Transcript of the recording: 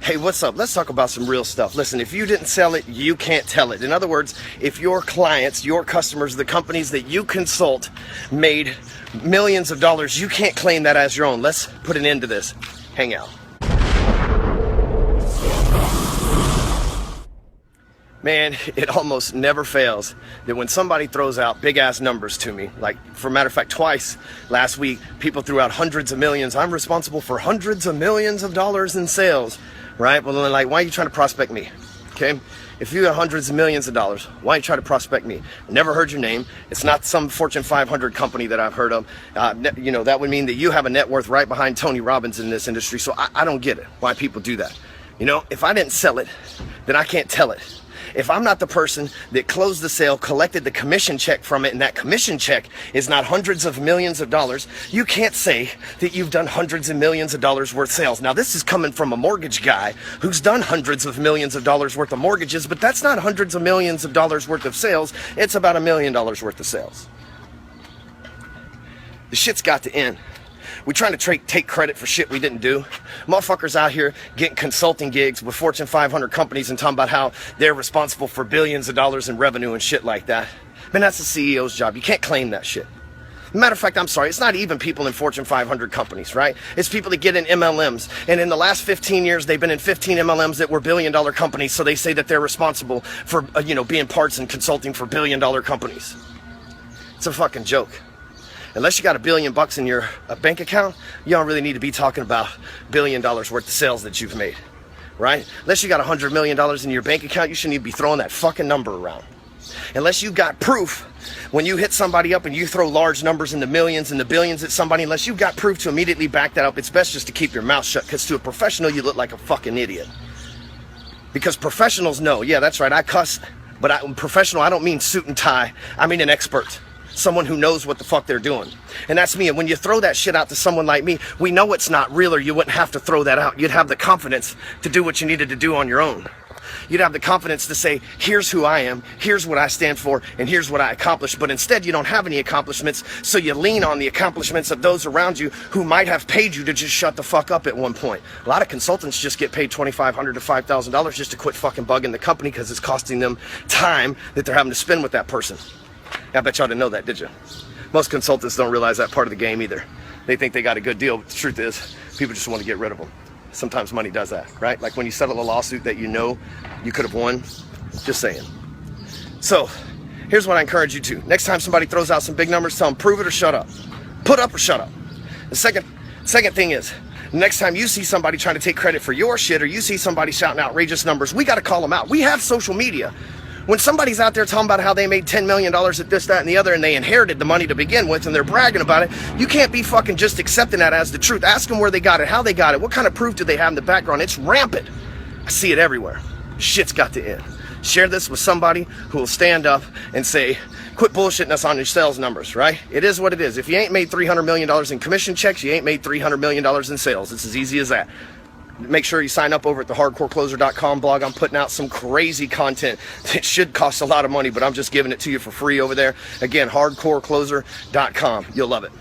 Hey, what's up? Let's talk about some real stuff. Listen, if you didn't sell it, you can't tell it. In other words, if your clients, your customers, the companies that you consult made millions of dollars, you can't claim that as your own. Let's put an end to this. Hang out. Man, it almost never fails that when somebody throws out big ass numbers to me, like for a matter of fact, twice last week, people threw out hundreds of millions. I'm responsible for hundreds of millions of dollars in sales, right? Well, then like, why are you trying to prospect me? Okay. If you got hundreds of millions of dollars, why are you trying to prospect me? Never heard your name. It's not some Fortune 500 company that I've heard of. You know, that would mean that you have a net worth right behind Tony Robbins in this industry. So I don't get it, why people do that. You know, if I didn't sell it, then I can't tell it. If I'm not the person that closed the sale, collected the commission check from it, and that commission check is not hundreds of millions of dollars, you can't say that you've done hundreds of millions of dollars worth sales. Now, this is coming from a mortgage guy who's done hundreds of millions of dollars worth of mortgages, but that's not hundreds of millions of dollars worth of sales. It's about $1 million worth of sales. The shit's got to end. We trying to take credit for shit we didn't do. Motherfuckers out here getting consulting gigs with Fortune 500 companies and talking about how they're responsible for billions of dollars in revenue and shit like that. Man, that's the CEO's job. You can't claim that shit. Matter of fact, I'm sorry, it's not even people in Fortune 500 companies, right? It's people that get in MLMs. And in the last 15 years, they've been in 15 MLMs that were billion-dollar companies, so they say that they're responsible for, being parts and consulting for billion-dollar companies. It's a fucking joke. Unless you got $1 billion in your bank account, you don't really need to be talking about $1 billion worth of sales that you've made, right? Unless you got $100 million in your bank account, you shouldn't even be throwing that fucking number around. Unless you got proof, when you hit somebody up and you throw large numbers in the millions and the billions at somebody, unless you've got proof to immediately back that up, it's best just to keep your mouth shut, because to a professional, you look like a fucking idiot. Because professionals know, yeah, that's right, I cuss, but professional, I don't mean suit and tie, I mean an expert. Someone who knows what the fuck they're doing. And that's me. And when you throw that shit out to someone like me, we know it's not real, or you wouldn't have to throw that out. You'd have the confidence to do what you needed to do on your own. You'd have the confidence to say, here's who I am, here's what I stand for, and here's what I accomplished. But instead, you don't have any accomplishments, so you lean on the accomplishments of those around you who might have paid you to just shut the fuck up at one point. A lot of consultants just get paid $2,500 to $5,000 just to quit fucking bugging the company because it's costing them time that they're having to spend with that person. I bet y'all didn't know that, did you? Most consultants don't realize that part of the game either. They think they got a good deal, but the truth is, people just want to get rid of them. Sometimes money does that, right? Like when you settle a lawsuit that you know you could have won. Just saying. So, here's what I encourage you to. Next time somebody throws out some big numbers, tell them prove it or shut up. Put up or shut up. The second thing is, next time you see somebody trying to take credit for your shit, or you see somebody shouting outrageous numbers, we got to call them out. We have social media. When somebody's out there talking about how they made $10 million at this, that, and the other, and they inherited the money to begin with, and they're bragging about it, you can't be fucking just accepting that as the truth. Ask them where they got it, how they got it, what kind of proof do they have in the background. It's rampant. I see it everywhere. Shit's got to end. Share this with somebody who will stand up and say, quit bullshitting us on your sales numbers, right? It is what it is. If you ain't made $300 million in commission checks, you ain't made $300 million in sales. It's as easy as that. Make sure you sign up over at the hardcorecloser.com blog. I'm putting out some crazy content that should cost a lot of money, but I'm just giving it to you for free over there. Again, hardcorecloser.com. You'll love it.